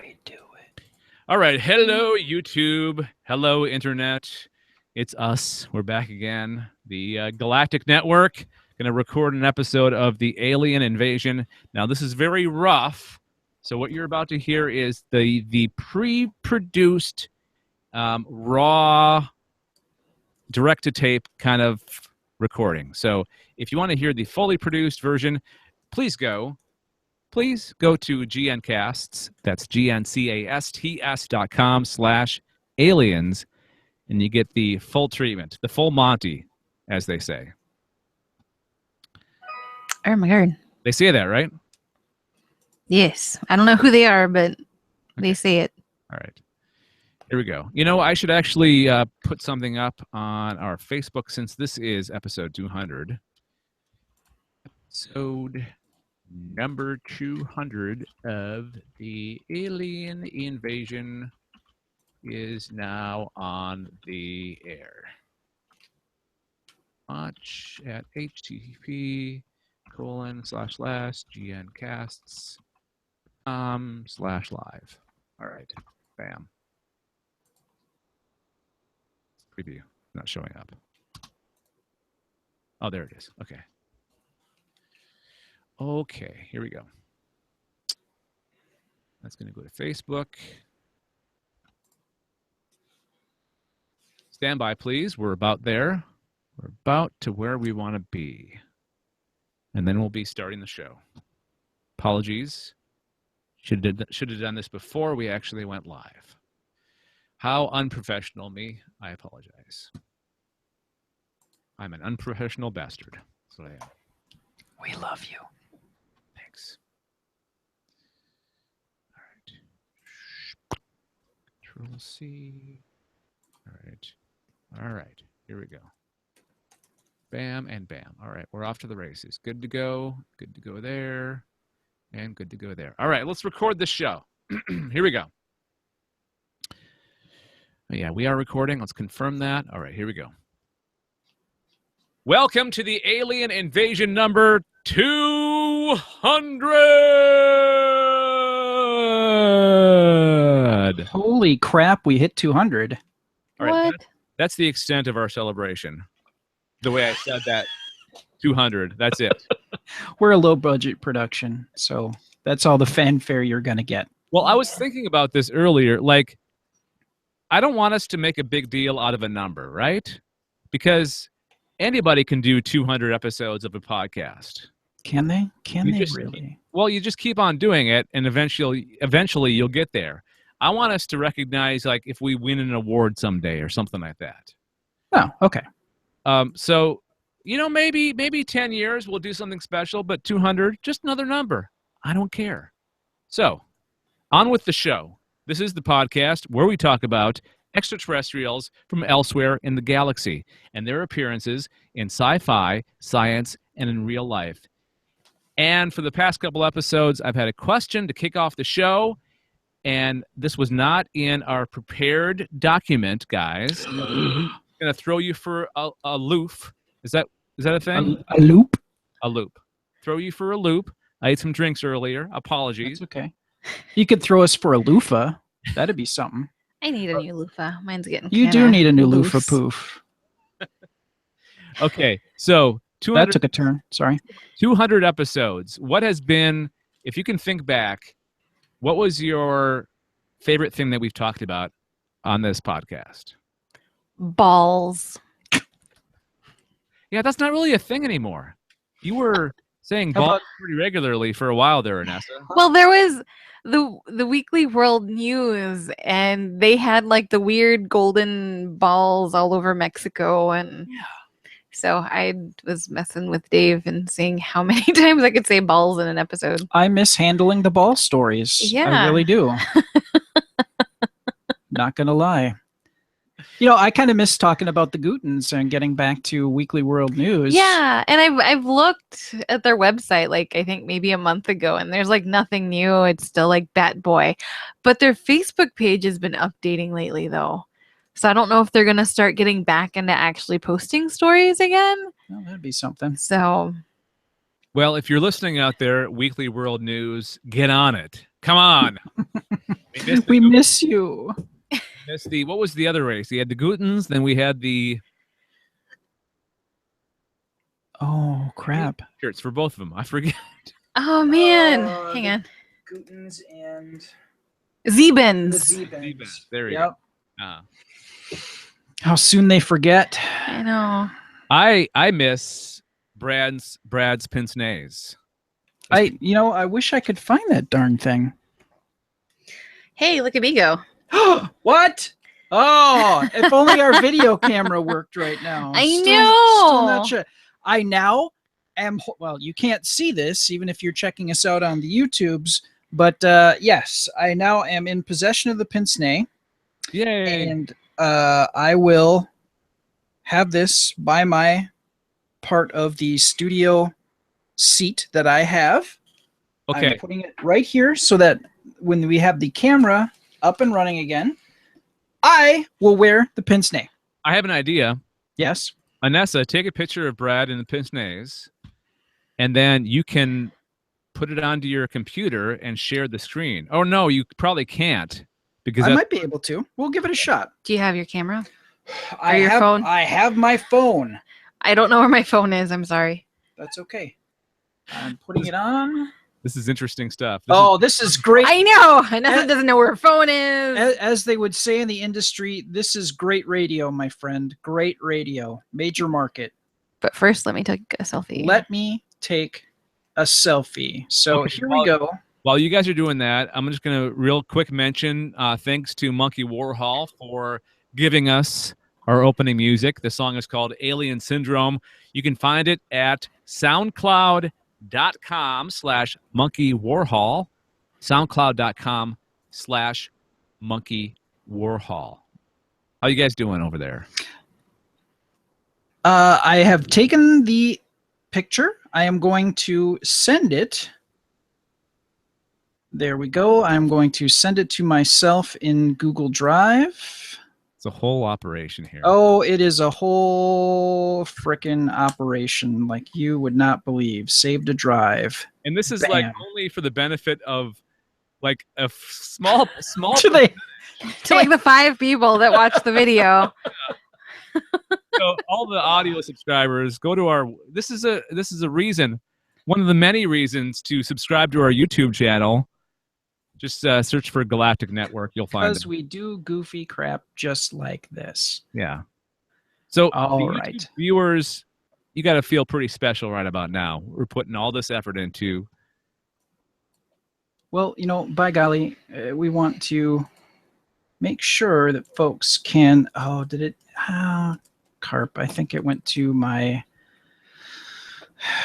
We do it. All right. Hello, YouTube. Hello, Internet. It's us. We're back again. The Galactic Network. Going to record an episode of the Alien Invasion. Now, this is very rough. So what you're about to hear is the pre-produced, raw, direct-to-tape kind of recording. So if you want to hear the fully produced version, please go to GNcasts. That's GNCASTS.com/aliens, and you get the full treatment, the full Monty, as they say. Oh my God. They say that, right? Yes. I don't know who they are, but they say it. All right. Here we go. You know, I should actually put something up on our Facebook since this is episode 200. Episode number 200 of the Alien Invasion is now on the air. Watch at http://GNcasts.com/live. All right. Bam. Preview. Not showing up. Oh, there it is. Okay. Okay, here we go. That's going to go to Facebook. Stand by, please. We're about there. We're about to where we want to be. And then we'll be starting the show. Apologies. Should have done this before we actually went live. How unprofessional me. I apologize. I'm an unprofessional bastard. That's what I am. We love you. Thanks. All right. Control C. All right. All right. Here we go. Bam and bam. All right. We're off to the races. Good to go. Good to go there. And good to go there. All right. Let's record this show. Here we go. Oh, yeah, we are recording. Let's confirm that. All right. Here we go. Welcome to the Alien Invasion number 200. Holy crap, we hit 200. All right, What? that's the extent of our celebration. The way I said that, 200. That's it. We're a low budget production, so that's all the fanfare you're going to get. Well, I was thinking about this earlier. Like, I don't want us to make a big deal out of a number, right? Because anybody can do 200 episodes of a podcast. Can they? Can You they just- really? Well, you just keep on doing it, and eventually you'll get there. I want us to recognize, like, if we win an award someday or something like that. Oh, okay. So, you know, maybe 10 years we'll do something special, but 200, just another number. I don't care. So, on with the show. This is the podcast where we talk about extraterrestrials from elsewhere in the galaxy and their appearances in sci-fi, science, and in real life. And for the past couple episodes, I've had a question to kick off the show, and this was not in our prepared document, guys. I'm going to throw you for a loop. Is that a thing? A loop? A loop. Throw you for a loop. I ate some drinks earlier. Apologies. That's okay. You could throw us for a loofah. That'd be something. I need a new loofah. Mine's getting You do kinda need a new loose. loofah poof. Okay, so 200, That took a turn. Sorry. 200 episodes. What has been, if you can think back, what was your favorite thing that we've talked about on this podcast? Balls. Yeah, that's not really a thing anymore. You were saying How balls about- pretty regularly for a while there, Anessa. Well, there was the Weekly World News, and they had like the weird golden balls all over Mexico, and so I was messing with Dave and seeing how many times I could say balls in an episode. I miss handling the ball stories. I Yeah. really do. Not going to lie. You know, I kind of miss talking about the Gutens and getting back to Weekly World News. Yeah, and I've looked at their website like I think maybe a month ago, and there's like nothing new. It's still like Bat Boy, but their Facebook page has been updating lately though. So I don't know if they're gonna start getting back into actually posting stories again. Well, that'd be something. So Well, if you're listening out there, Weekly World News, get on it. Come on. We miss you. What was the other race? We had the Gutens, then we had the Oh, crap. shirts for both of them. I forget. Oh man, hang on. Gutens and Zebens. Zebens. There you Yep. go. How soon they forget. I know. I miss Brad's pince nez. I wish I could find that darn thing. Hey, look at me go. What? Oh, if only our video camera worked right now. I Still know. not sure. I now am, well, you can't see this even if you're checking us out on the YouTubes, but yes, I now am in possession of the pince nez. Yay. And I will have this by my part of the studio seat that I have. Okay. I'm putting it right here so that when we have the camera up and running again, I will wear the pince nez. I have an idea. Yes. Anessa, take a picture of Brad in the pince nez, and then you can put it onto your computer and share the screen. Oh, no, you probably can't. Because I might be able to. We'll give it a shot. Do you have your camera? Your phone? I have my phone. I don't know where my phone is. I'm sorry. That's okay. I'm putting it on. This is interesting stuff. This is great. I know. Anessa doesn't know where her phone is. As they would say in the industry, this is great radio, my friend. Great radio. Major market. But first, let me take a selfie. Let me take a selfie. So Okay, here we go. While you guys are doing that, I'm just going to real quick mention thanks to Monkey Warhol for giving us our opening music. The song is called Alien Syndrome. You can find it at soundcloud.com/monkeywarhol. soundcloud.com/monkeywarhol. How you guys doing over there? I have taken the picture. I am going to send it. There we go. I'm going to send it to myself in Google Drive. It's a whole operation here. Oh, it is a whole frickin' operation like you would not believe. Saved a drive. And this is Bam. like only for the benefit of like a small To the- To like the 5 people that watch the video. So all the audio subscribers, go to our this is a reason, one of the many reasons to subscribe to our YouTube channel. Just search for Galactic Network, you'll find it. Because we do goofy crap just like this. Yeah. So All the right. YouTube viewers, you got to feel pretty special right about now. We're putting all this effort into. Well, by golly, we want to make sure that folks can. Oh, did it? Carp. I think it went to my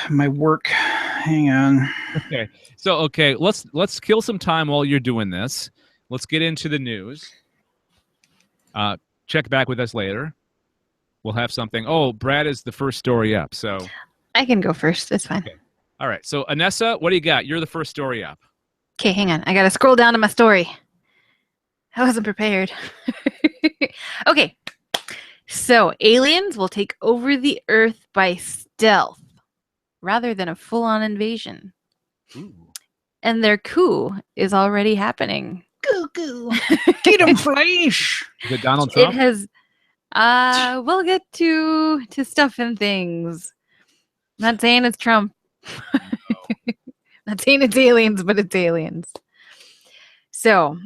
work. Hang on. Okay. So let's kill some time while you're doing this. Let's get into the news. Check back with us later. We'll have something. Oh, Brad is the first story up. So I can go first. It's fine. Okay. All right. So Anessa, what do you got? You're the first story up. Okay, hang on. I got to scroll down to my story. I wasn't prepared. Okay. So aliens will take over the Earth by stealth rather than a full-on invasion. Ooh. And their coup is already happening. Goo. Get him, Flash. Is it Donald It Trump? has we'll get to stuff and things. Not saying it's Trump. Not saying it's aliens, but it's aliens. So,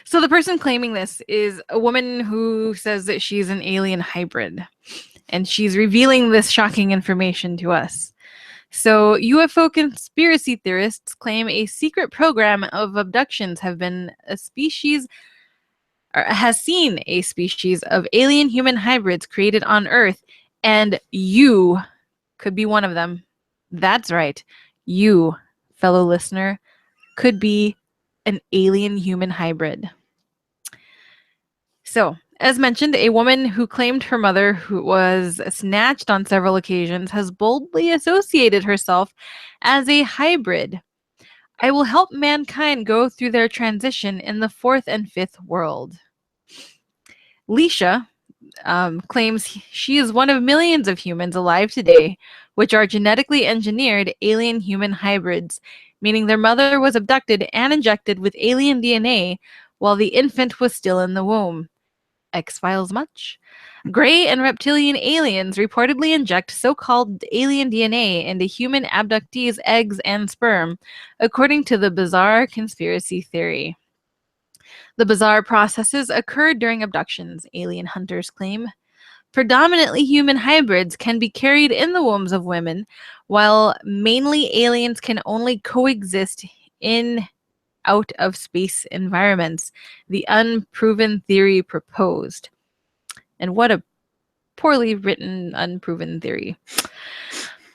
so the person claiming this is a woman who says that she's an alien hybrid, and she's revealing this shocking information to us. So UFO conspiracy theorists claim a secret program of abductions has seen a species of alien human hybrids created on Earth, and you could be one of them. That's right. You, fellow listener, could be an alien human hybrid. So, as mentioned, a woman who claimed her mother, who was snatched on several occasions, has boldly associated herself as a hybrid. I will help mankind go through their transition in the 4th and 5th world. Leisha, claims she is one of millions of humans alive today, which are genetically engineered alien-human hybrids, meaning their mother was abducted and injected with alien DNA while the infant was still in the womb. X-Files much? Gray and reptilian aliens reportedly inject so-called alien DNA into human abductees' eggs and sperm, according to the bizarre conspiracy theory. The bizarre processes occur during abductions, alien hunters claim. Predominantly human hybrids can be carried in the wombs of women, while mainly aliens can only coexist in out of space environments, the unproven theory proposed. And what a poorly written, unproven theory.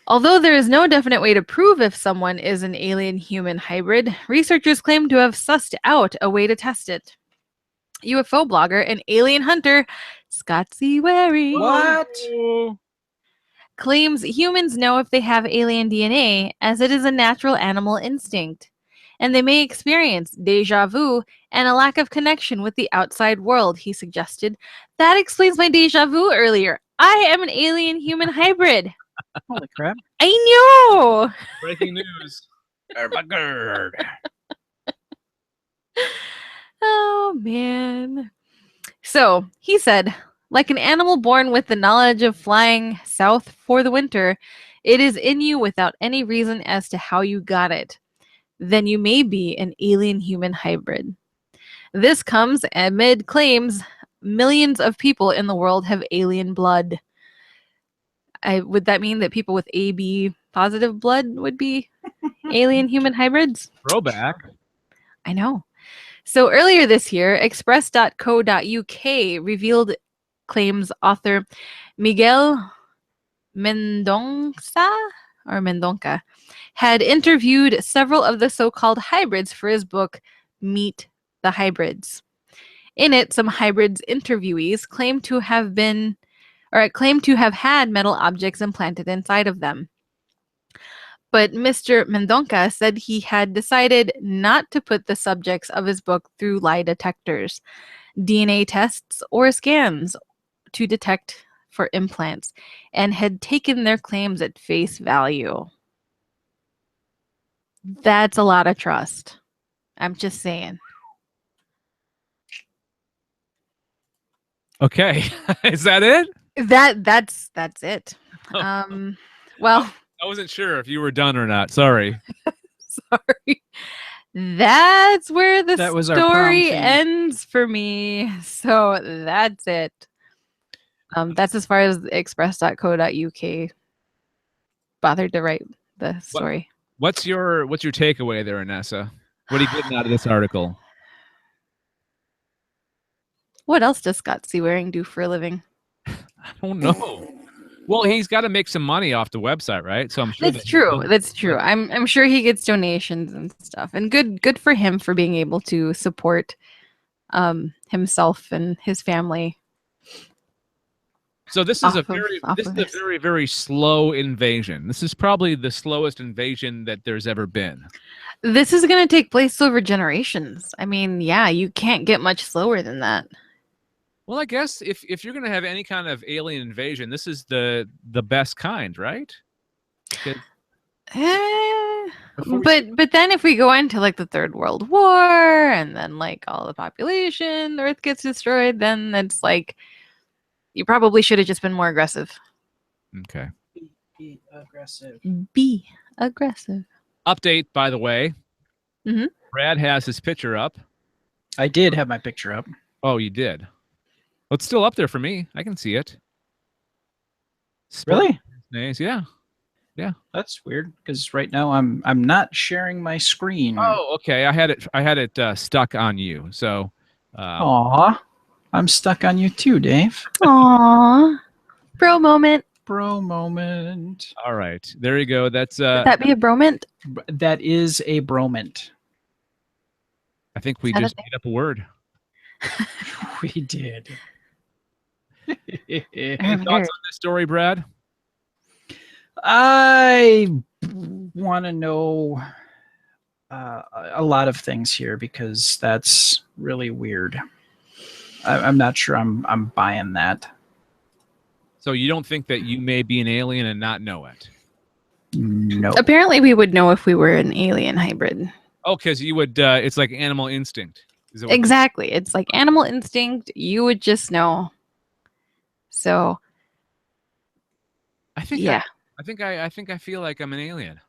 Although there is no definite way to prove if someone is an alien-human hybrid, researchers claim to have sussed out a way to test it. UFO blogger and alien hunter Scott C. Waring What? claims humans know if they have alien DNA, as it is a natural animal instinct, and they may experience deja vu and a lack of connection with the outside world, he suggested. That explains my deja vu earlier. I am an alien-human hybrid. Holy crap. I know! Breaking news. Ermagerd. Oh, man. So, he said, like an animal born with the knowledge of flying south for the winter, it is in you without any reason as to how you got it. Then you may be an alien-human hybrid. This comes amid claims millions of people in the world have alien blood. Would that mean that people with AB positive blood would be alien-human hybrids? Throwback. I know. So earlier this year, Express.co.uk revealed claims author Miguel Mendonca had interviewed several of the so-called hybrids for his book, Meet the Hybrids. In it, some hybrids interviewees claim to have had metal objects implanted inside of them. But Mr. Mendonca said he had decided not to put the subjects of his book through lie detectors, DNA tests, or scans to detect for implants, and had taken their claims at face value. That's a lot of trust. I'm just saying. Okay. Is that it? That's it. Well, I wasn't sure if you were done or not. Sorry. sorry. That's where the That was our prom story feed. ends for me. So that's it. That's as far as express.co.uk bothered to write the story. What's your takeaway there, Anessa? What are you getting out of this article? What else does Scott C. Waring do for a living? I don't know. Well, he's got to make some money off the website, right? So I'm sure That's true. That's true. I'm sure he gets donations and stuff, and good for him for being able to support himself and his family. So this is a very, very slow invasion. This is probably the slowest invasion that there's ever been. This is going to take place over generations. I mean, yeah, you can't get much slower than that. Well, I guess if you're going to have any kind of alien invasion, this is the best kind, right? But then if we go into like the Third World War and then like all the population, the Earth gets destroyed, then it's like you probably should have just been more aggressive. Okay. Be aggressive. Be aggressive. Update, by the way. Mm-hmm. Brad has his picture up. I did have my picture up. Oh, you did? Well, it's still up there for me. I can see it. Really? Nice. Yeah. Yeah. That's weird because right now I'm not sharing my screen. Oh, okay. I had it stuck on you. So. Aw, I'm stuck on you too, Dave. Aww. Bro moment. Bro moment. All right. There you go. That's Would that be a broment? That is a broment. I think we just made up a word. We did. Any thoughts on this story, Brad? I want to know a lot of things here because that's really weird. I'm not sure I'm buying that. So you don't think that you may be an alien and not know it? No. Apparently, we would know if we were an alien hybrid. Oh, because you would. It's like animal instinct. Is that what Exactly. It's like animal instinct. You would just know. So, I think. yeah. I think I feel like I'm an alien.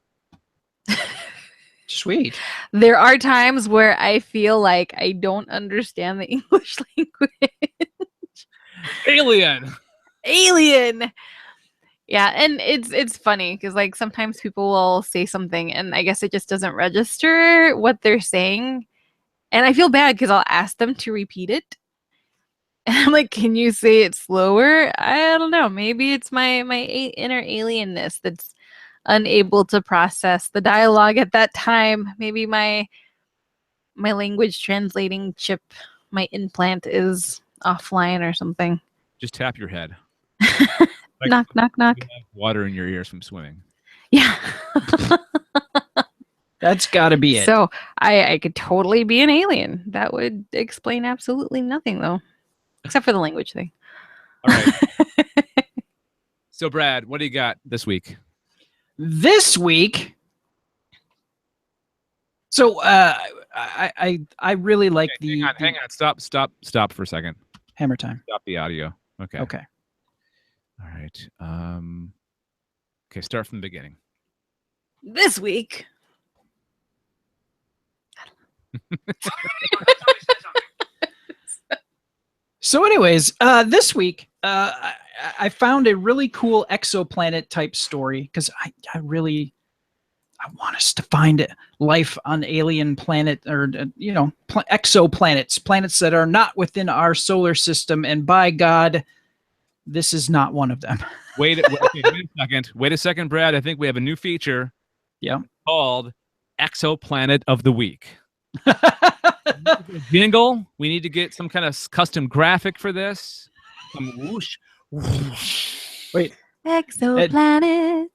Sweet. There are times where I feel like I don't understand the English language. Alien. Alien. Yeah, and it's funny because like sometimes people will say something and I guess it just doesn't register what they're saying. And I feel bad because I'll ask them to repeat it. And I'm like, can you say it slower? I don't know. Maybe it's my inner alienness that's unable to process the dialogue at that time. Maybe my language translating chip, my implant is offline or something. Just tap your head. Knock, knock, knock. You have water in your ears from swimming. Yeah. That's got to be it. So I could totally be an alien. That would explain absolutely nothing, though, except for the language thing. All right. So, Brad, what do you got this week? This week, so I really like Hang on. Stop for a second. Hammer time. Stop the audio. Okay. Okay. All right. Okay, start from the beginning. This week. So, anyways, this week, I found a really cool exoplanet type story because I want us to find life on alien planet or exoplanets, planets that are not within our solar system, and by God, this is not one of them. Wait a second. Wait a second, Brad. I think we have a new feature. Yeah. Called Exoplanet of the Week. Jingle. We need to get some kind of custom graphic for this. Some whoosh. Wait. Exoplanets.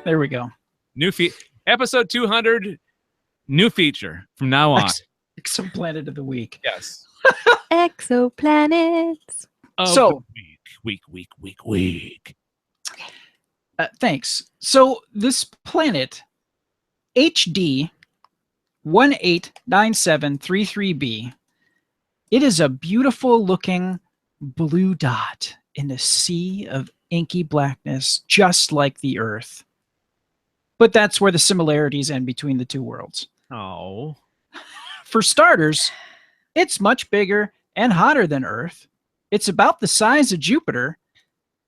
There we go. New episode 200. New feature from now on. Exoplanet of the week. Yes. Exoplanets. So week. Thanks. So this planet, HD 189733b, it is a beautiful looking blue dot in a sea of inky blackness, just like the Earth. But that's where the similarities end between the two worlds. Oh. For starters, it's much bigger and hotter than Earth. It's about the size of Jupiter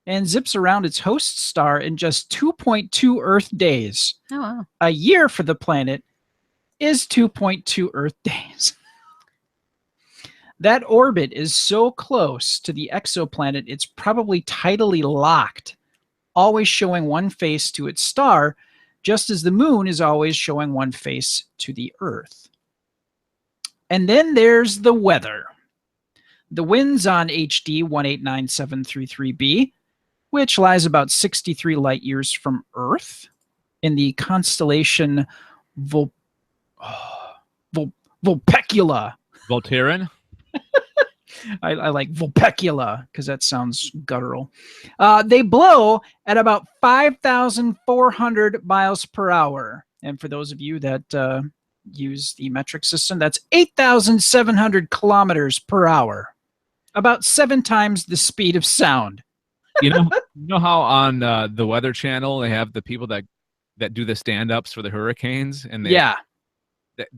and zips around its host star in just 2.2 Earth days. Oh, wow. A year for the planet is 2.2 Earth days. That orbit is so close to the exoplanet, it's probably tidally locked, always showing one face to its star, just as the moon is always showing one face to the Earth. And then there's the weather. The winds on HD 189733b, which lies about 63 light years from Earth in the constellation Vulpecula. Voltaren? I like Vulpecula because that sounds guttural. They blow at about 5,400 miles per hour. And for those of you that use the metric system, that's 8,700 kilometers per hour. About 7 times the speed of sound. You know how on the Weather Channel they have the people that do the stand-ups for the hurricanes, and yeah,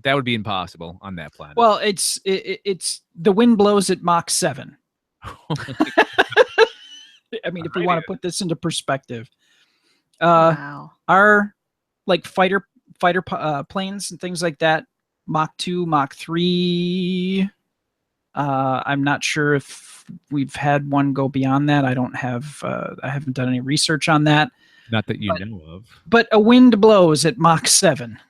that would be impossible on that planet. Well, it's the wind blows at Mach 7. I mean, if we want to put this into perspective, Wow. our like fighter planes and things like that, Mach 2, Mach 3. I'm not sure if we've had one go beyond that. I haven't done any research on that. Not that you know of. But a wind blows at Mach 7.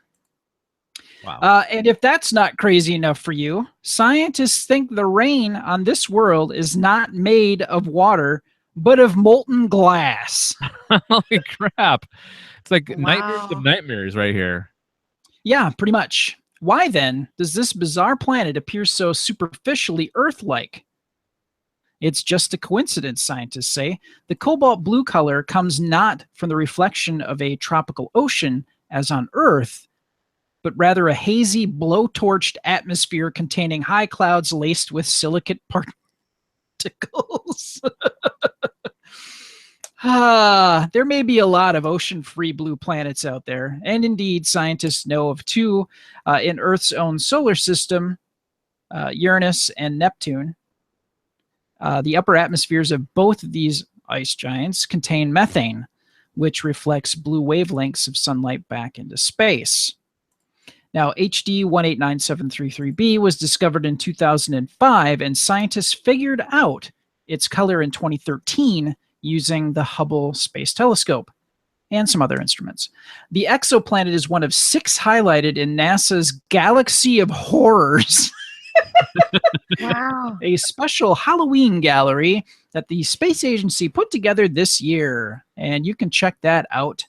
Wow. And if that's not crazy enough for you, scientists think the rain on this world is not made of water, but of molten glass. Holy crap. It's like Wow. nightmares of nightmares right here. Yeah, pretty much. Why then does this bizarre planet appear so superficially Earth-like? It's just a coincidence, scientists say. The cobalt blue color comes not from the reflection of a tropical ocean, as on Earth, but rather a hazy, blowtorched atmosphere containing high clouds laced with silicate particles. There may be a lot of ocean-free blue planets out there, and indeed, scientists know of two in Earth's own solar system, Uranus and Neptune. The upper atmospheres of both of these ice giants contain methane, which reflects blue wavelengths of sunlight back into space. Now, HD 189733b was discovered in 2005, and scientists figured out its color in 2013 using the Hubble Space Telescope and some other instruments. The exoplanet is one of 6 highlighted in NASA's Galaxy of Horrors. Wow. A special Halloween gallery that the space agency put together this year. And you can check that out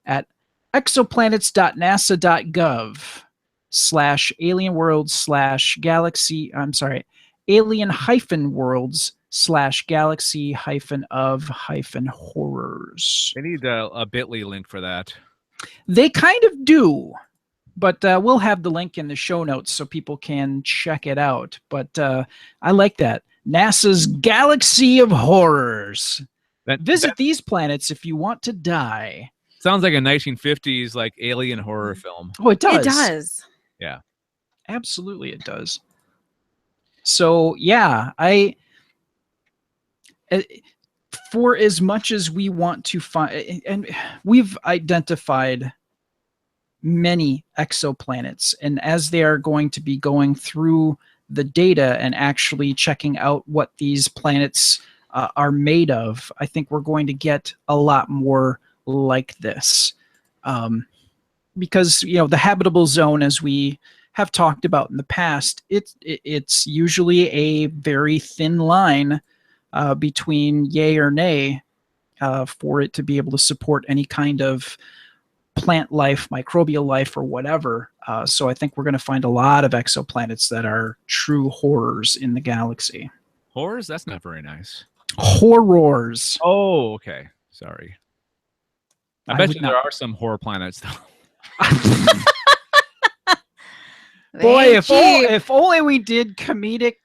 at exoplanets.nasa.gov/alien-worlds/galaxy. I'm sorry, alien-worlds/galaxy-of-horrors. They need a bit.ly link for that. They kind of do. But we'll have the link in the show notes so people can check it out. But I like that. NASA's Galaxy of Horrors. Visit these planets if you want to die. Sounds like a 1950s like alien horror film. Oh, it does. It does. Yeah. Absolutely, it does. So, yeah, for as much as we want to find, and we've identified many exoplanets, and as they are going to be going through the data and actually checking out what these planets are made of, I think we're going to get a lot more like this, because the habitable zone, as we have talked about in the past, it's usually a very thin line between yay or nay for it to be able to support any kind of plant life, microbial life, or whatever. So I think we're going to find a lot of exoplanets that are true horrors in the galaxy. Horrors? That's not very nice. Horrors. Oh, okay. Sorry. I bet you there are some horror planets, though. Boy, if only we did comedic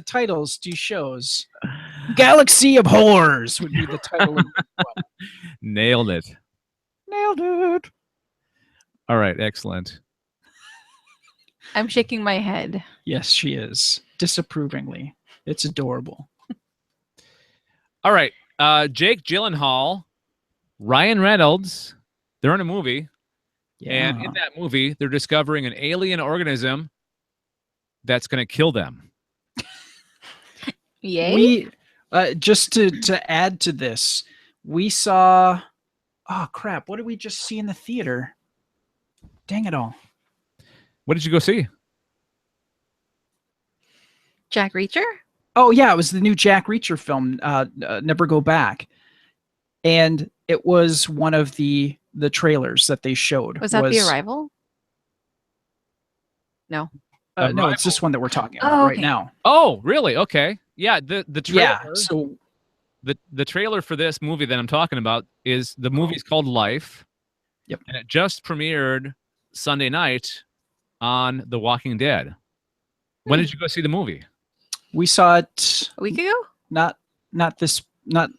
titles to shows. Galaxy of Horrors would be the title of the one. Nailed it. Nailed it. All right, excellent. I'm shaking my head. Yes, she is. Disapprovingly. It's adorable. All right. Jake Gyllenhaal, Ryan Reynolds, they're in a movie. Yeah. And in that movie, they're discovering an alien organism that's going to kill them. Yay. We just to add to this, we saw, oh crap, what did we just see in the theater? Dang it all. What did you go see? Jack Reacher? Oh yeah, it was the new Jack Reacher film, Never Go Back. And it was one of the trailers that they showed. Was that The Arrival? No. No, it's this one that we're talking about right now. Oh, really? Okay. Yeah, the trailer. Yeah, so the trailer for this movie that I'm talking about is the movie's called Life. Yep. And it just premiered Sunday night on The Walking Dead. When did you go see the movie? We saw it a week ago? Not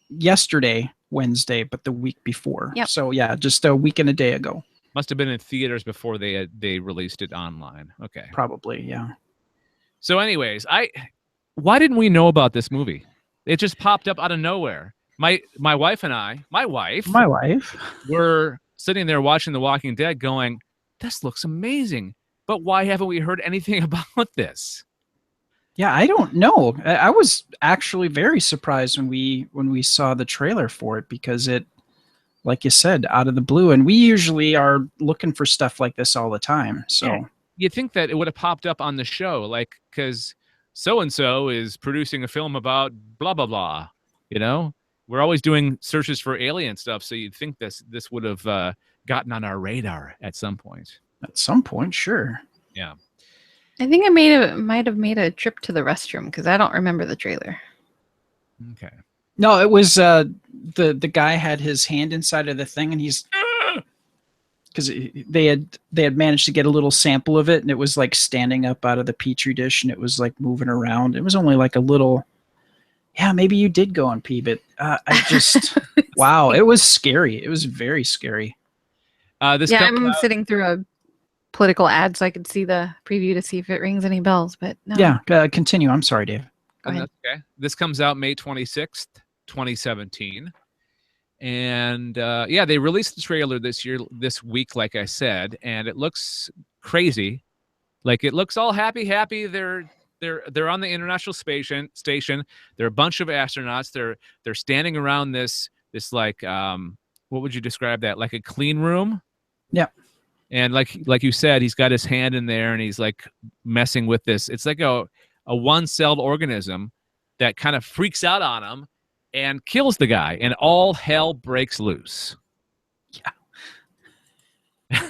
yesterday, Wednesday, but the week before. Yep. So yeah, just a week and a day ago. Must have been in theaters before they released it online. Okay. Probably, yeah. So anyways, why didn't we know about this movie? It just popped up out of nowhere. My wife and I, my wife were sitting there watching The Walking Dead going, this looks amazing. But why haven't we heard anything about this? Yeah, I don't know. I was actually very surprised when we saw the trailer for it, because it, like you said, out of the blue, and we usually are looking for stuff like this all the time. So yeah, you'd think that it would have popped up on the show, like, because so-and-so is producing a film about blah, blah, blah. You know, we're always doing searches for alien stuff. So you'd think this would have gotten on our radar at some point. At some point, sure. Yeah. I think I might have made a trip to the restroom because I don't remember the trailer. Okay. No, it was the guy had his hand inside of the thing, and he's because they had managed to get a little sample of it, and it was like standing up out of the petri dish, and it was like moving around. It was only like a little. Yeah, maybe you did go and pee, but I just wow, it was scary. It was very scary. This Yeah, comes I'm out- sitting through a political ad so I could see the preview to see if it rings any bells, but no. Yeah, continue. I'm sorry, Dave. Go ahead. that's okay. This comes out May 26th, 2017. And yeah, they released the trailer this week, like I said, and it looks crazy. Like it looks all happy. They're on the International Station. There are a bunch of astronauts. They're standing around this like what would you describe that? Like a clean room? Yeah. And like you said, he's got his hand in there and he's like messing with this. It's like a one-celled organism that kind of freaks out on him and kills the guy, and all hell breaks loose. Yeah.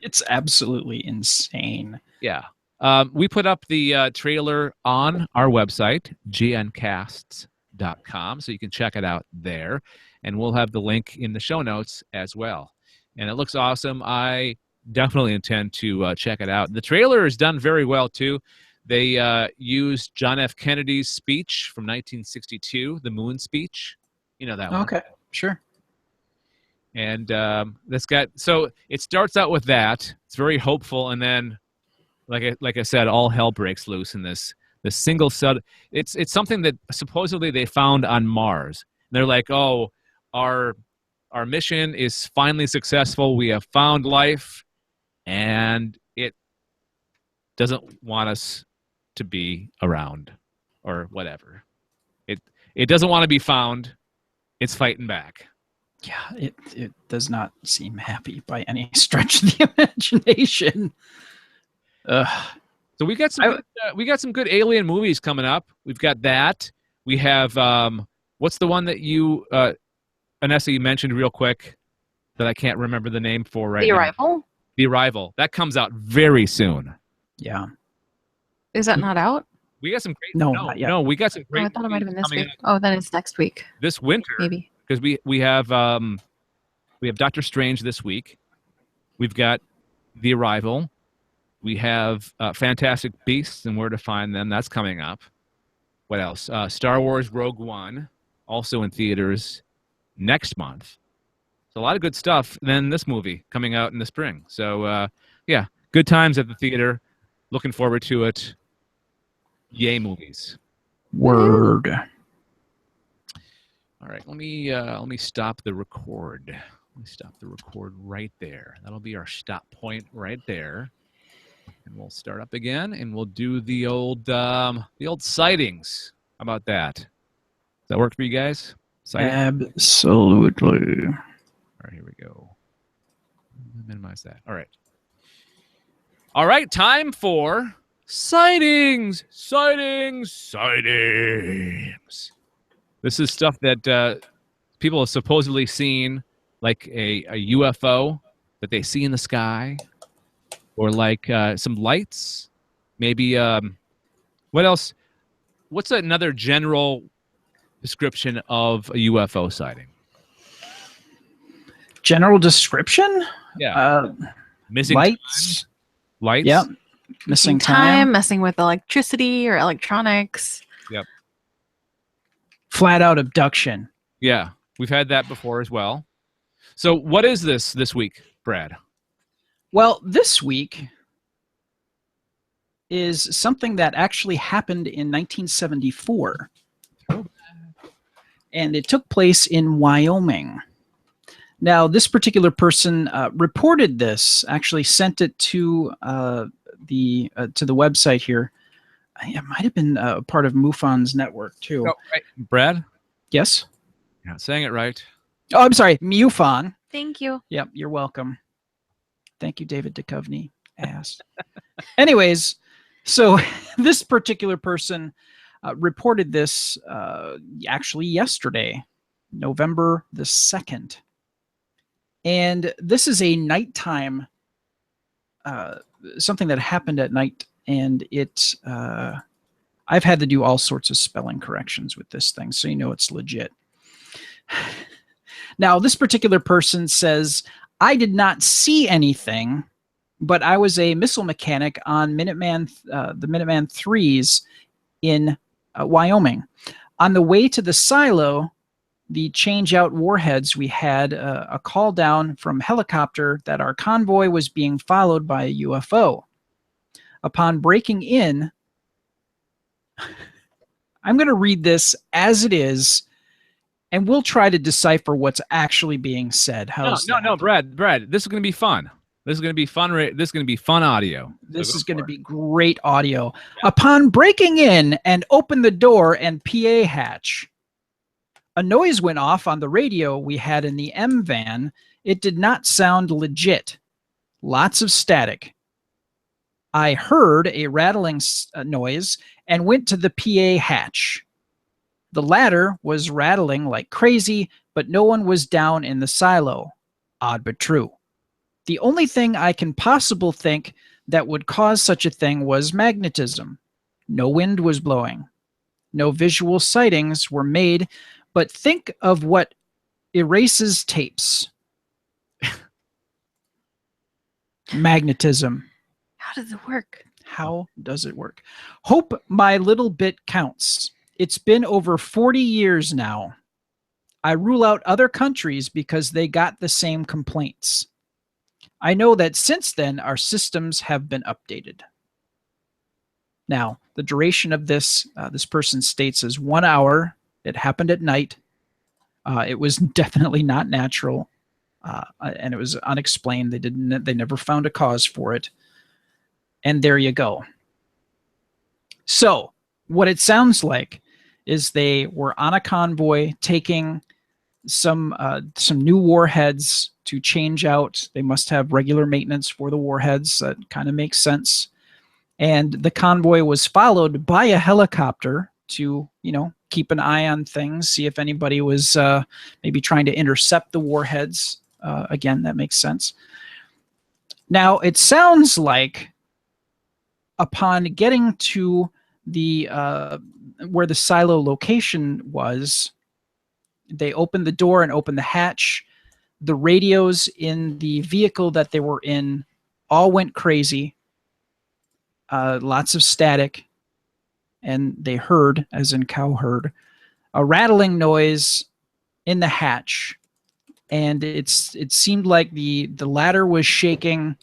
It's absolutely insane. Yeah. We put up the trailer on our website, gncasts.com, so you can check it out there. And we'll have the link in the show notes as well. And it looks awesome. I definitely intend to check it out. The trailer is done very well, too. They used John F. Kennedy's speech from 1962, the moon speech. You know that one. Okay, sure. And so it starts out with that. It's very hopeful, and then, like I said, all hell breaks loose in this single cell. It's something that supposedly they found on Mars. And they're like, oh, our mission is finally successful. We have found life, and it doesn't want us to be around or whatever. It doesn't want to be found. It's fighting back. Yeah, it does not seem happy by any stretch of the imagination. So we got some good alien movies coming up. We've got that. We have what's the one that you Anessa, you mentioned real quick that I can't remember the name for right now. The Arrival? The Arrival. That comes out very soon. Yeah. Is that not out? We got some great. Not yet. No, we got some Oh, great. I thought it might have been this coming week. out Oh, then it's next week. this winter, Maybe. because we have Doctor Strange this week. We've got The Arrival. We have Fantastic Beasts and Where to Find Them. That's coming up. What else? Star Wars Rogue One, also in theaters next month. So a lot of good stuff. And then this movie coming out in the spring. So yeah, good times at the theater. Looking forward to it. Yay, movies. Word. All right, let me stop the record. Let me stop the record right there. That'll be our stop point right there. And we'll start up again, and we'll do the old sightings. How about that? Does that work for you guys? Sightings? Absolutely. All right, here we go. Minimize that. All right. All right, time for sightings. This is stuff that people have supposedly seen, like a UFO that they see in the sky, or like some lights. Maybe, what else? What's another general description of a UFO sighting? General description? Yeah. Missing Lights. time. Lights. Yep. Missing time. Messing with electricity or electronics. Yep. Flat out abduction. Yeah. We've had that before as well. So what is this week, Brad? Well, this week is something that actually happened in 1974. And it took place in Wyoming. Now, this particular person reported this, actually sent it to the website here. It might have been part of MUFON's network, too. Oh, right. Brad? Yes? You're not saying it right. Oh, I'm sorry. MUFON. Thank you. Yep, you're welcome. Thank you, David Duchovny. Ass. Anyways, so this particular person reported this actually yesterday, November the 2nd. And this is a nighttime, something that happened at night, and it I've had to do all sorts of spelling corrections with this thing, so you know it's legit. Now, this particular person says, I did not see anything, but I was a missile mechanic on the Minuteman 3s in Wyoming. On the way to the silo, the change out warheads, we had a call down from helicopter that our convoy was being followed by a UFO. Upon breaking in, I'm going to read this as it is, and we'll try to decipher what's actually being said. No, Brad, this is going to be fun. This is going to be fun. This is going to be fun audio. This is going to be great audio. Yeah. Upon breaking in and open the door and PA hatch, a noise went off on the radio we had in the M van. It did not sound legit. Lots of static. I heard a rattling noise and went to the PA hatch. The ladder was rattling like crazy, but no one was down in the silo. Odd but true. The only thing I can possibly think that would cause such a thing was magnetism. No wind was blowing. No visual sightings were made, but think of what erases tapes. Magnetism. How does it work? How does it work? Hope my little bit counts. It's been over 40 years now. I rule out other countries because they got the same complaints. I know that since then, our systems have been updated. Now, the duration of this person states is 1 hour. It happened at night. It was definitely not natural, and it was unexplained. They never found a cause for it. And there you go. So what it sounds like is they were on a convoy taking some new warheads to change out. They must have regular maintenance for the warheads. That kind of makes sense. And the convoy was followed by a helicopter to, keep an eye on things, see if anybody was maybe trying to intercept the warheads. Again, that makes sense. Now, it sounds like upon getting to the where the silo location was, they opened the door and opened the hatch. The radios in the vehicle that they were in all went crazy. Lots of static. And they heard, as in cow herd, a rattling noise in the hatch. And it seemed like the ladder was shaking,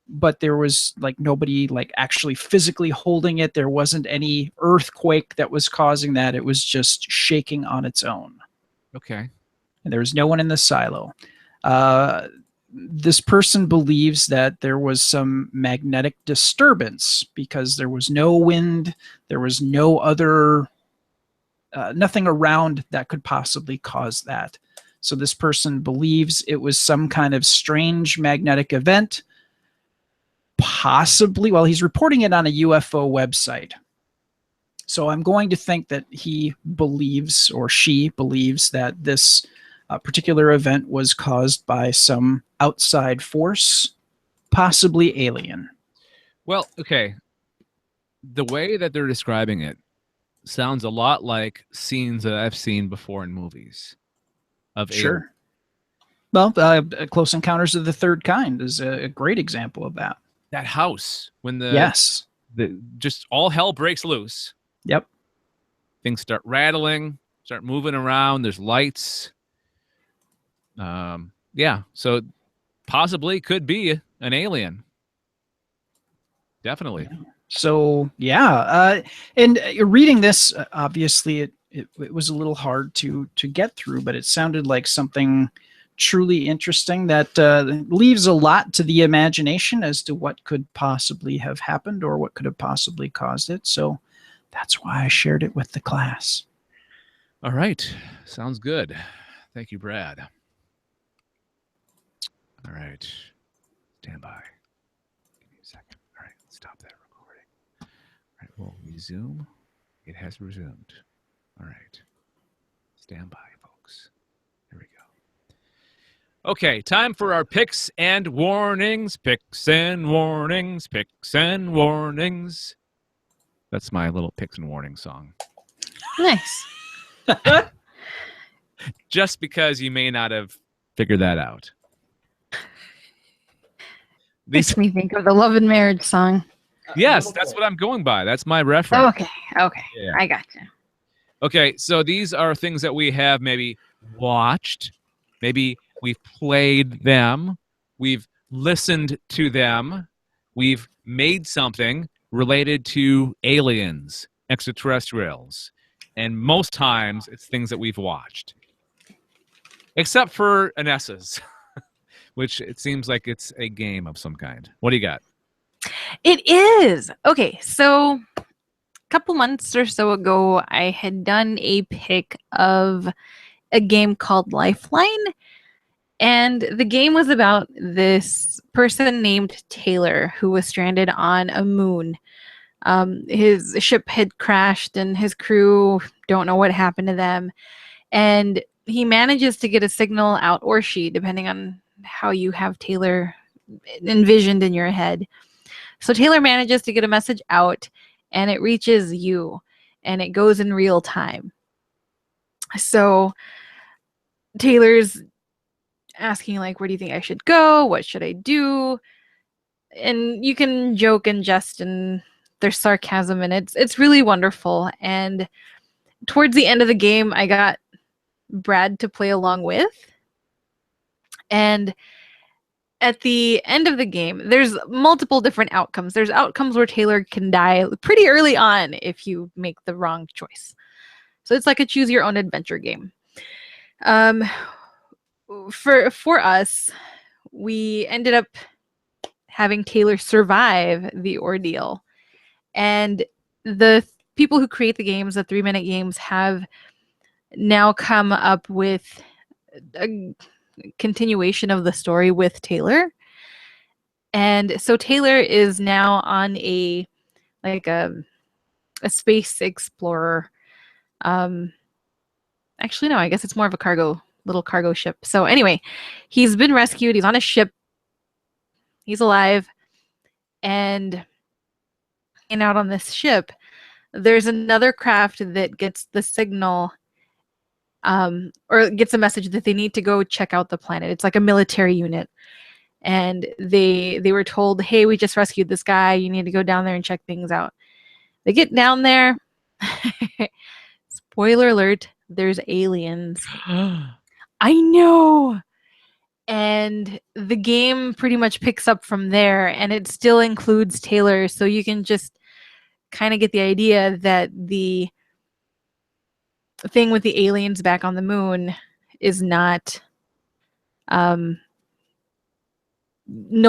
but there was nobody actually physically holding it. There wasn't any earthquake that was causing that. It was just shaking on its own. Okay. And there was no one in the silo. This person believes that there was some magnetic disturbance because there was no wind. There was no other, nothing around that could possibly cause that. So this person believes it was some kind of strange magnetic event. Possibly, well, he's reporting it on a UFO website. So I'm going to think that he believes, or she believes, that this particular event was caused by some outside force, possibly alien. Well, okay. The way that they're describing it sounds a lot like scenes that I've seen before in movies of Sure. Well, Close Encounters of the Third Kind is a great example of that. That house, when yes, just all hell breaks loose. Yep. Things start rattling, start moving around. There's lights. Yeah. So possibly could be an alien. Definitely. So yeah, and reading this, obviously it was a little hard to get through, but it sounded like something truly interesting that leaves a lot to the imagination as to what could possibly have happened or what could have possibly caused it. So that's why I shared it with the class. All right. Sounds good. Thank you, Brad. All right. Stand by. Give me a second. All right. Let's stop that recording. All right. We'll resume. It has resumed. All right. Stand by, folks. Here we go. Okay. Time for our picks and warnings. Picks and warnings. Picks and warnings. That's my little picks and warning song. Nice. Just because you may not have figured that out. Makes me think of the Love and Marriage song. Yes, that's what I'm going by. That's my reference. Okay. Yeah. I gotcha. Okay, so these are things that we have maybe watched, maybe we've played them, we've listened to them, we've made something related to aliens, extraterrestrials, and most times it's things that we've watched. Except for Anessa's, which it seems like it's a game of some kind. What do you got? It is. Okay, so a couple months or so ago, I had done a pick of a game called Lifeline. And the game was about this person named Taylor who was stranded on a moon. His ship had crashed and his crew don't know what happened to them. And he manages to get a signal out, or she, depending on how you have Taylor envisioned in your head. So Taylor manages to get a message out and it reaches you and it goes in real time. So Taylor's asking, like, where do you think I should go? What should I do? And you can joke and jest and there's sarcasm and it's really wonderful. And towards the end of the game, I got Brad to play along with. And at the end of the game, there's multiple different outcomes. There's outcomes where Taylor can die pretty early on if you make the wrong choice. So it's like a choose your own adventure game. For us, we ended up having Taylor survive the ordeal. And the people who create the games, the 3-minute games, have now come up with a continuation of the story with Taylor. And so Taylor is now on a space explorer. Actually, no, I guess it's more of a little cargo ship. So anyway, he's been rescued. He's on a ship. He's alive. And out on this ship, there's another craft that gets the signal or gets a message that they need to go check out the planet. It's like a military unit. And they were told, hey, we just rescued this guy. You need to go down there and check things out. They get down there. Spoiler alert, there's aliens. I know. And the game pretty much picks up from there, and it still includes Taylor, so you can just kind of get the idea that the thing with the aliens back on the moon is not no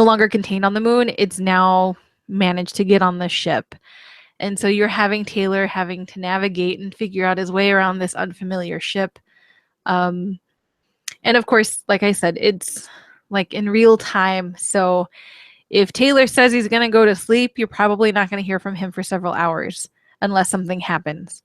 longer contained on the moon. It's now managed to get on the ship. And so you're having Taylor having to navigate and figure out his way around this unfamiliar ship. And of course, like I said, it's like in real time. So if Taylor says he's going to go to sleep, you're probably not going to hear from him for several hours unless something happens.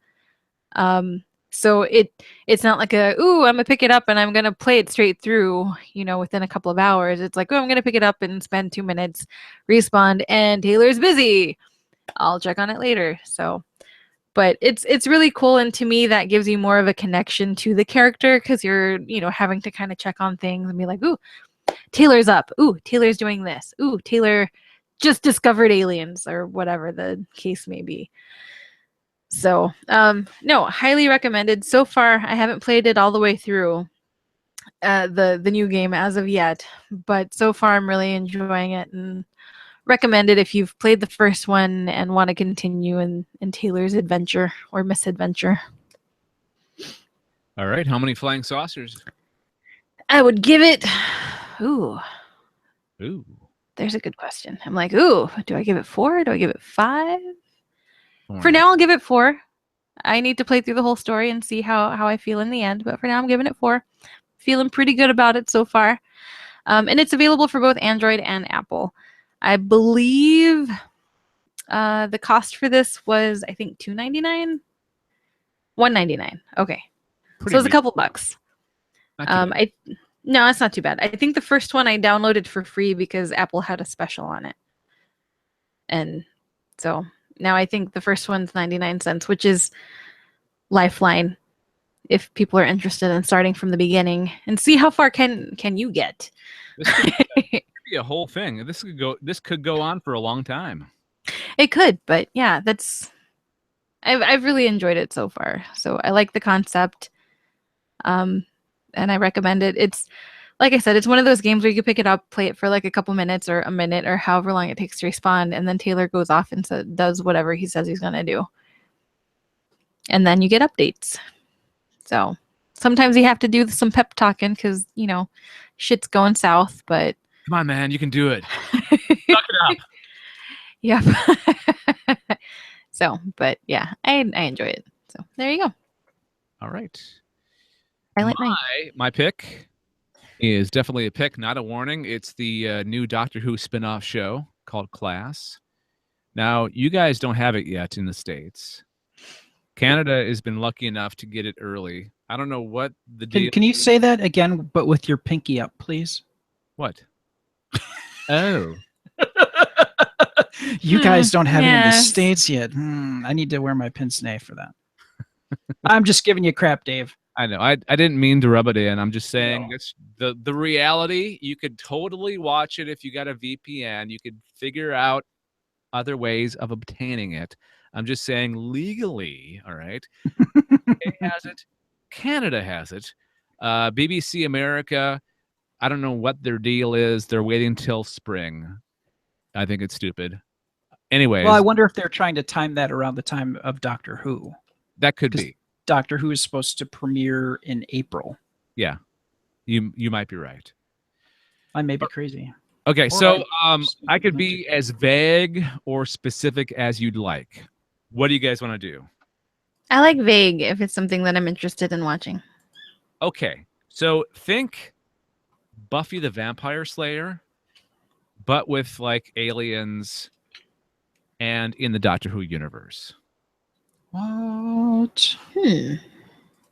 So it's not like I'm going to pick it up and I'm going to play it straight through, within a couple of hours. It's like, I'm going to pick it up and spend 2 minutes, respawn, and Taylor's busy. I'll check on it later. So, but it's really cool. And to me, that gives you more of a connection to the character because you're, having to kind of check on things and be like, ooh, Taylor's up. Ooh, Taylor's doing this. Ooh, Taylor just discovered aliens or whatever the case may be. So, no, highly recommended. So far, I haven't played it all the way through the new game as of yet, but so far I'm really enjoying it and recommend it if you've played the first one and want to continue in Taylor's adventure or misadventure. All right, how many flying saucers? I would give it... Ooh. There's a good question. I'm like, do I give it 4? Do I give it 5? For now, I'll give it 4. I need to play through the whole story and see how I feel in the end. But for now, I'm giving it 4. Feeling pretty good about it so far. And it's available for both Android and Apple. I believe the cost for this was, I think, $2.99? $1.99. Okay. So it's a couple bucks. No, it's not too bad. I think the first one I downloaded for free because Apple had a special on it. And so Now I think the first one's 99 cents, which is Lifeline. If people are interested in starting from the beginning and see how far can you get. This could be a whole thing. This could go on for a long time. It could, but yeah, I've really enjoyed it so far. So I like the concept. And I recommend it. It's like I said, it's one of those games where you can pick it up, play it for like a couple minutes or a minute or however long it takes to respond, and then Taylor goes off and does whatever he says he's gonna do. And then you get updates. So sometimes you have to do some pep talking because, shit's going south, but Come on, man, you can do it. Suck it up. Yep. So, but yeah, I enjoy it. So there you go. All right. I like my pick is definitely a pick, not a warning. It's the new Doctor Who spin-off show called Class. Now, you guys don't have it yet in the States. Canada has been lucky enough to get it early. I don't know what the deal. Can you say that again, but with your pinky up, please? What? Oh. You guys don't have it in the Yes. States yet. I need to wear my pince-nez for that. I'm just giving you crap, Dave. I know. I didn't mean to rub it in. I'm just saying it's the reality. You could totally watch it if you got a VPN. You could figure out other ways of obtaining it. I'm just saying legally, all right? It has it. Canada has it. BBC America, I don't know what their deal is. They're waiting till spring. I think it's stupid. Anyways. Well, I wonder if they're trying to time that around the time of Doctor Who. That could be. Doctor Who is supposed to premiere in April. Yeah. You might be right. I may be crazy. Okay, Or so I I could be as vague or specific as you'd like. What do you guys want to do? I like vague if it's something that I'm interested in watching. Okay, so think Buffy the Vampire Slayer, but with like aliens and in the Doctor Who universe. What?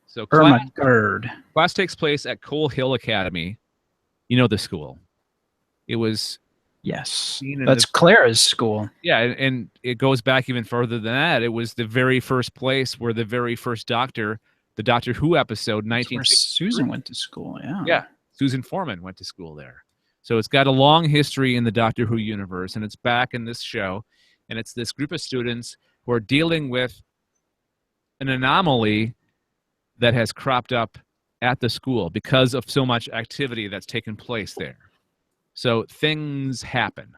So class takes place at Coal Hill Academy. You know the school. It was... Yes, that's Clara's school. Yeah, and it goes back even further than that. It was the very first place where the very first Doctor, the Doctor Who episode, 1963. Where Susan went to school, yeah. Yeah, Susan Foreman went to school there. So it's got a long history in the Doctor Who universe, and it's back in this show. And it's this group of students who are dealing with an anomaly that has cropped up at the school because of so much activity that's taken place there. So things happen.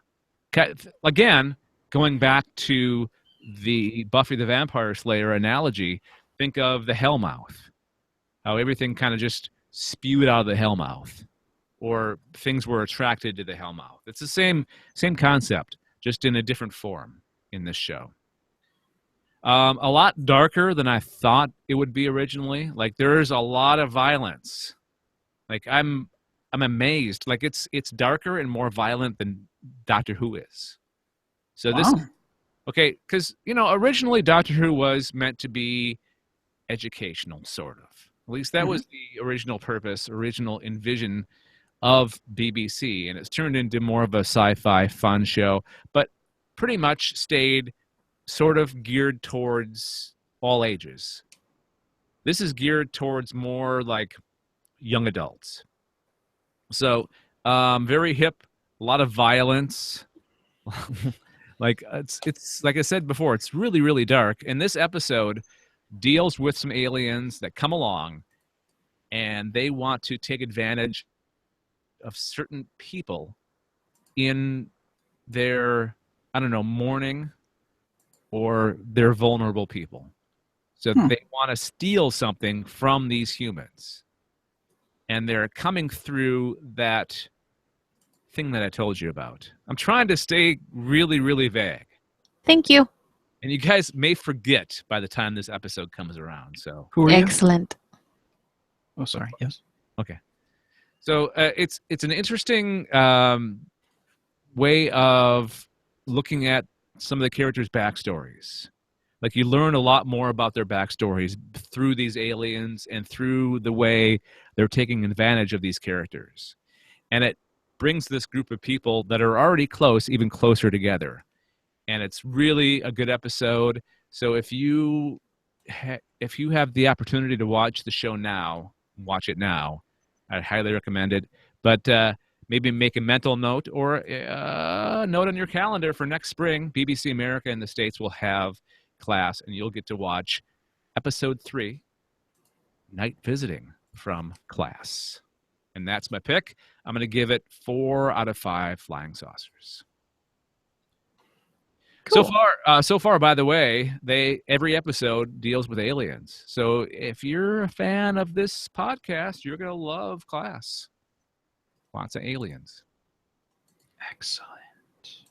Again, going back to the Buffy the Vampire Slayer analogy, think of the Hellmouth. How everything kind of just spewed out of the Hellmouth. Or things were attracted to the Hellmouth. It's the same concept, just in a different form in this show. A lot darker than I thought it would be originally. Like, there's a lot of violence. Like, I'm amazed. Like, it's darker and more violent than Doctor Who is. So this, okay, because originally Doctor Who was meant to be educational, sort of. At least that was the original purpose, original envision of BBC, and it's turned into more of a sci-fi fun show, but pretty much stayed sort of geared towards all ages. This is geared towards more like young adults. So very hip, a lot of violence. Like it's like I said before, it's really, really dark. And this episode deals with some aliens that come along and they want to take advantage of certain people in their, mourning, or they're vulnerable people. So they want to steal something from these humans. And they're coming through that thing that I told you about. I'm trying to stay really, really vague. Thank you. And you guys may forget by the time this episode comes around. So who are you? Excellent. Oh, sorry. Yes. Okay. So it's an interesting way of looking at some of the characters' backstories. Like, you learn a lot more about their backstories through these aliens and through the way they're taking advantage of these characters. And it brings this group of people that are already close even closer together. and it's really a good episode. So if you have the opportunity to watch the show now, watch it now. I highly recommend it. But maybe make a mental note or a note on your calendar for next spring. BBC America in the States will have Class, and you'll get to watch episode 3, Night Visiting, from Class. And that's my pick. I'm going to give it 4 out of 5 flying saucers. Cool. So far, by the way, every episode deals with aliens. So if you're a fan of this podcast, you're going to love Class. Lots of aliens. Excellent.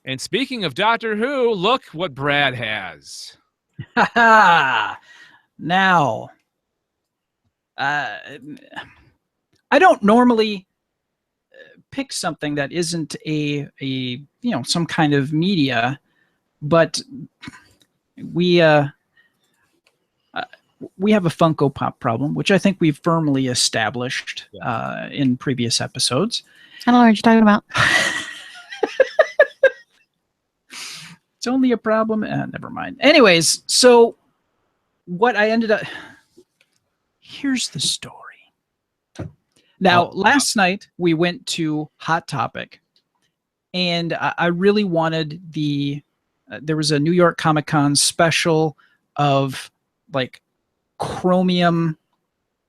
And speaking of Doctor Who, look what Brad has. Now, I don't normally pick something that isn't a some kind of media, but we have a Funko Pop problem, which I think we've firmly established in previous episodes. I don't know what you're talking about. It's only a problem. Never mind. Anyways, so what I ended up... Here's the story. Now, last night we went to Hot Topic, and I really wanted there was a New York Comic Con special of like chromium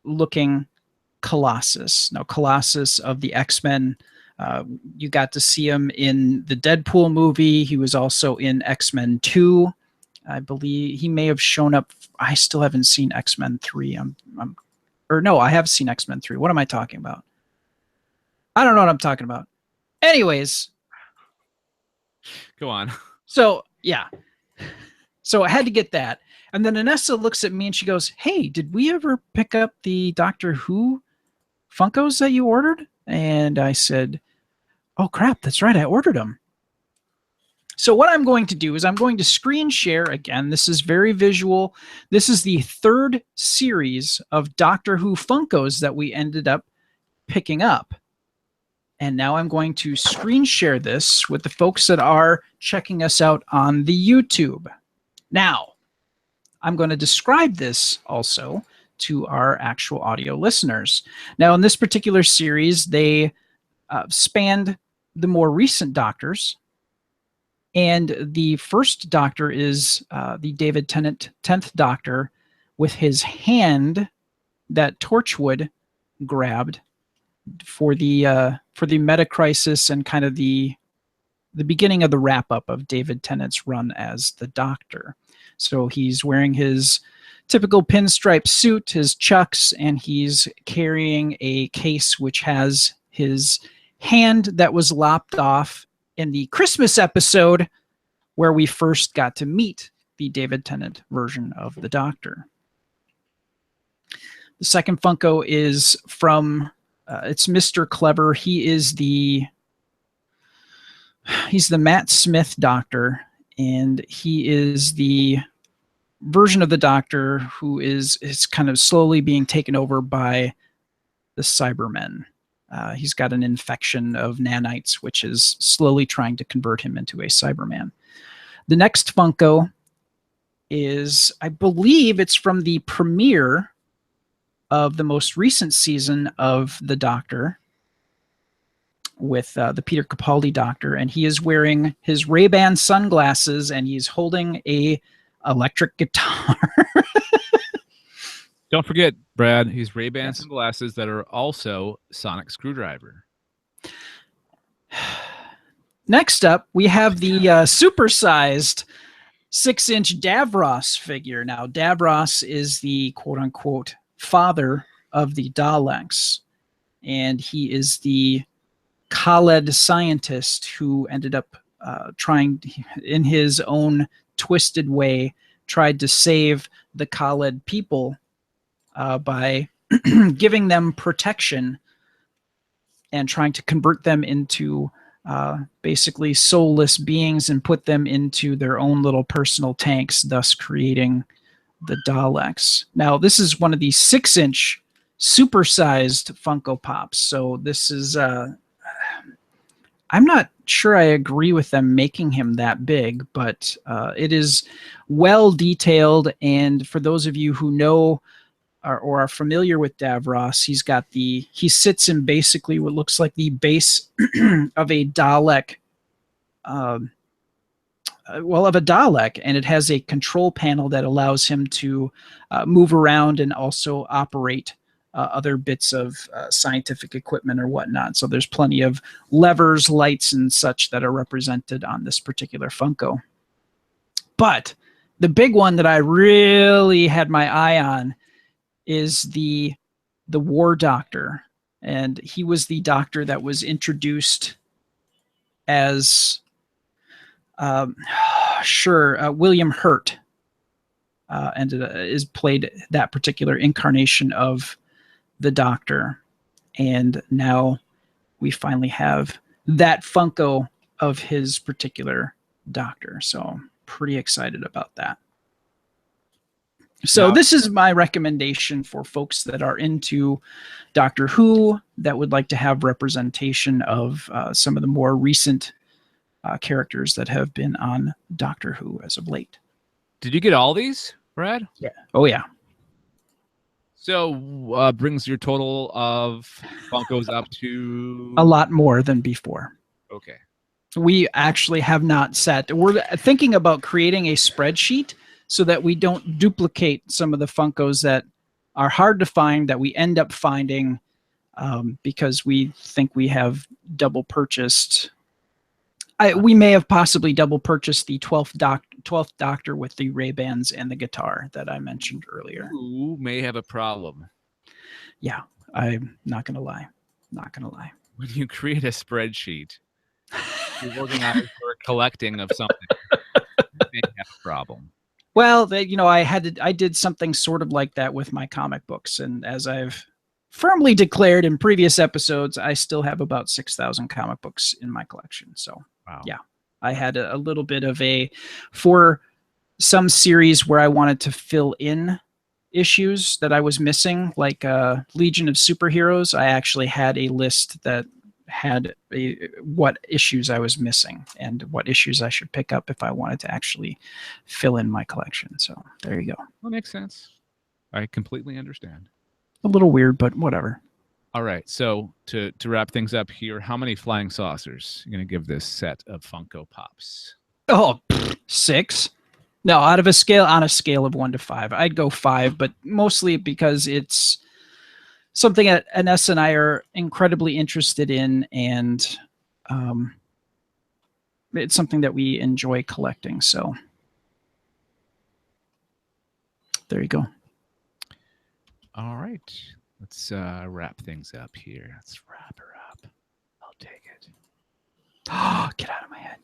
looking Colossus. Now, Colossus of the X-Men, you got to see him in the Deadpool movie. He was also in X-Men 2. I believe he may have shown up. I still haven't seen X-Men 3. I have seen X-Men 3. What am I talking about? I don't know what I'm talking about. Anyways. Go on. So, yeah. So I had to get that. And then Anessa looks at me and she goes, "Hey, did we ever pick up the Doctor Who Funkos that you ordered?" And I said, "Oh, crap. That's right. I ordered them." So what I'm going to do is I'm going to screen share again. This is very visual. This is the 3rd series of Doctor Who Funkos that we ended up picking up. And now I'm going to screen share this with the folks that are checking us out on the YouTube. Now, I'm going to describe this also to our actual audio listeners. Now, in this particular series, they spanned the more recent Doctors. And the first Doctor is the David Tennant 10th Doctor with his hand that Torchwood grabbed for the meta crisis and kind of the beginning of the wrap up of David Tennant's run as the Doctor. So he's wearing his typical pinstripe suit, his chucks, and he's carrying a case which has his hand that was lopped off in the Christmas episode where we first got to meet the David Tennant version of the Doctor. The second Funko is from it's Mr. Clever. He's the Matt Smith Doctor, and he is the version of the Doctor who is kind of slowly being taken over by the Cybermen. He's got an infection of nanites, which is slowly trying to convert him into a Cyberman. The next Funko is, I believe it's from the premiere of the most recent season of The Doctor with the Peter Capaldi Doctor, and he is wearing his Ray-Ban sunglasses and he's holding a electric guitar. Don't forget, Brad, he's Ray-Ban sunglasses that are also sonic screwdriver. Next up, we have the supersized 6-inch Davros figure. Now, Davros is the quote-unquote father of the Daleks, and he is the Khaled scientist who ended up trying, in his own twisted way, tried to save the Khaled people by giving them protection and trying to convert them into basically soulless beings and put them into their own little personal tanks, thus creating the Daleks. Now, this is one of the 6-inch supersized Funko Pops. So this is I'm not sure I agree with them making him that big, but it is well detailed. And for those of you who know or are familiar with Davros, he sits in basically what looks like the base of a Dalek, of a Dalek, and it has a control panel that allows him to move around and also operate other bits of scientific equipment or whatnot. So there's plenty of levers, lights, and such that are represented on this particular Funko. But the big one that I really had my eye on is the War Doctor, and he was the Doctor that was introduced as William Hurt, and is played that particular incarnation of the Doctor, and now we finally have that Funko of his particular Doctor. So pretty excited about that. So this is my recommendation for folks that are into Doctor Who, that would like to have representation of some of the more recent characters that have been on Doctor Who as of late. Did you get all these, Brad? Yeah. Oh, yeah. So brings your total of Funkos up to... a lot more than before. Okay. We actually have not set. We're thinking about creating a spreadsheet so that we don't duplicate some of the Funkos that are hard to find, that we end up finding because we think we have double purchased. We may have possibly double purchased the 12th Doctor with the Ray-Bans and the guitar that I mentioned earlier. Who may have a problem? Yeah, I'm not going to lie. Not going to lie. When you create a spreadsheet, you're organized for a collecting of something. You may have a problem. Well, I did something sort of like that with my comic books, and as I've firmly declared in previous episodes, I still have about 6,000 comic books in my collection. So, wow. Yeah, I had a little bit of for some series where I wanted to fill in issues that I was missing, like Legion of Superheroes. I actually had a list that had what issues I was missing and what issues I should pick up if I wanted to actually fill in my collection. So there you go. That makes sense. I completely understand. A little weird, but whatever. All right. So to wrap things up here, how many flying saucers are you going to give this set of Funko Pops? Oh, 6. No, on a scale of 1 to 5, I'd go 5, but mostly because it's something that Anessa and I are incredibly interested in, and it's something that we enjoy collecting. So there you go. All right. Let's wrap things up here. Let's wrap her up. I'll take it. Oh, get out of my head.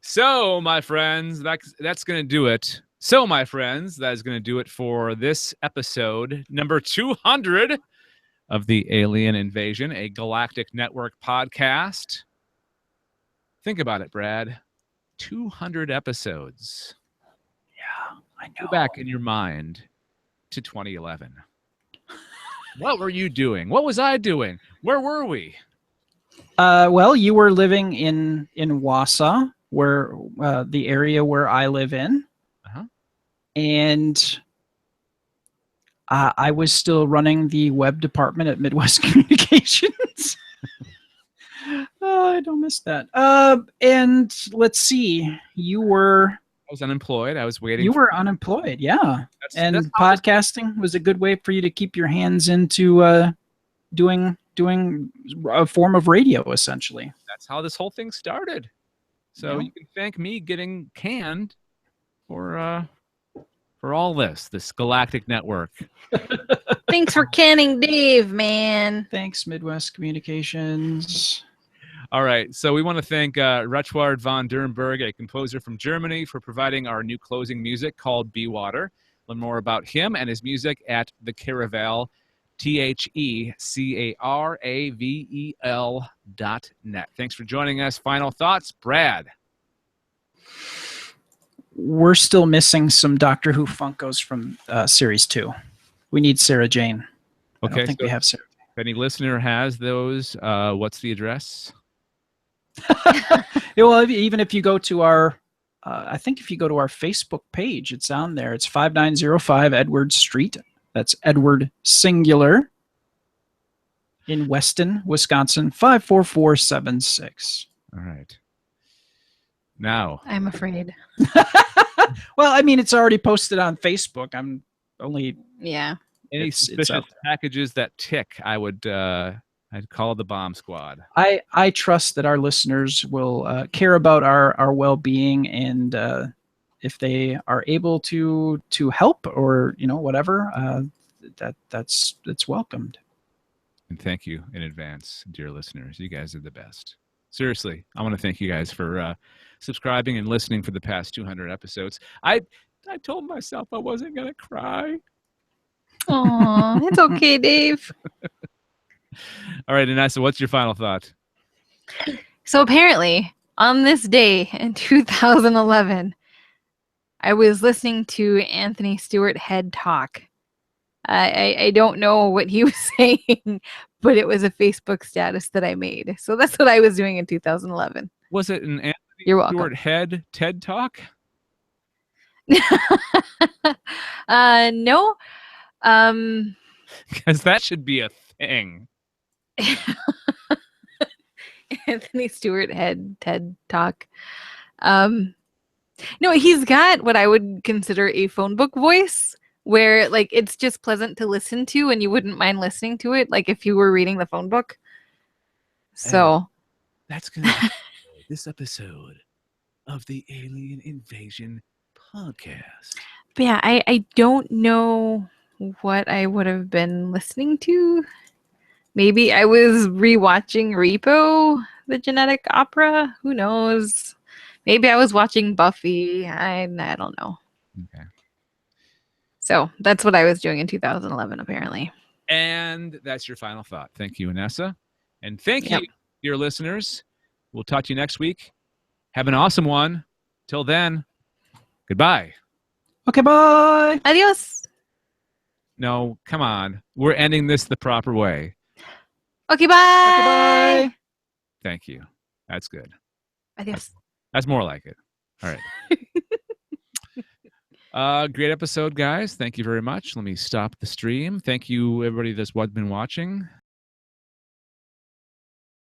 So, my friends, that's going to do it. So, my friends, that is going to do it for this episode, number 200 of the Alien Invasion, a Galactic Network podcast. Think about it, Brad. 200 episodes. Yeah, I know. Go back in your mind to 2011. What were you doing? What was I doing? Where were we? Well, you were living in Wausau, where the area where I live in. Uh-huh. And I was still running the web department at Midwest Communications. Oh, I don't miss that. And let's see, I was unemployed. I was waiting. You were unemployed, yeah. That's podcasting was a good way for you to keep your hands into doing a form of radio, essentially. That's how this whole thing started. So you can thank me getting canned for all this Galactic Network. Thanks for canning Dave, man. Thanks, Midwest Communications. All right, so we want to thank Retschward von Dürnberg, a composer from Germany, for providing our new closing music called Be Water. Learn more about him and his music at the Caravel, TheCaravel.net. Thanks for joining us. Final thoughts, Brad. We're still missing some Doctor Who Funkos from Series 2. We need Sarah Jane. Okay, I don't think we have Sarah. If any listener has those, what's the address? Yeah, well, even if you go to our, I think if you go to our Facebook page, it's on there. It's 5905 Edward Street. That's Edward singular in Weston, Wisconsin, 54476. All right. Now, I'm afraid. Well, I mean, it's already posted on Facebook. I'm only Yeah. any it's suspicious out there. packages that tick, I'd call the bomb squad. I trust that our listeners will care about our well-being, and if they are able to help or whatever, that's welcomed. And thank you in advance, dear listeners. You guys are the best. Seriously, I want to thank you guys for subscribing and listening for the past 200 episodes. I told myself I wasn't going to cry. Aw, it's okay, Dave. All right, Anessa, what's your final thought? So apparently, on this day in 2011, I was listening to Anthony Stewart Head talk. I don't know what he was saying, but it was a Facebook status that I made. So that's what I was doing in 2011. Was it an Anthony You're welcome. Stewart Head TED Talk? No. Because that should be a thing. Anthony Stewart Head TED Talk. No, he's got what I would consider a phone book voice, where like it's just pleasant to listen to and you wouldn't mind listening to it, like if you were reading the phone book. So That's going to be this episode of the Alien Invasion podcast. but yeah, I don't know what I would have been listening to. Maybe I was rewatching Repo, the Genetic Opera. Who knows? Maybe I was watching Buffy. I don't know. Okay. So that's what I was doing in 2011, apparently. And that's your final thought. Thank you, Anessa. And thank Yep. you, dear listeners. We'll talk to you next week. Have an awesome one. Till then, goodbye. Okay, bye. Adios. No, come on. We're ending this the proper way. Okay, bye. Okay, bye. Thank you. That's good. Adios. That's more like it. All right. Great episode, guys. Thank you very much. Let me stop the stream. Thank you, everybody that's been watching.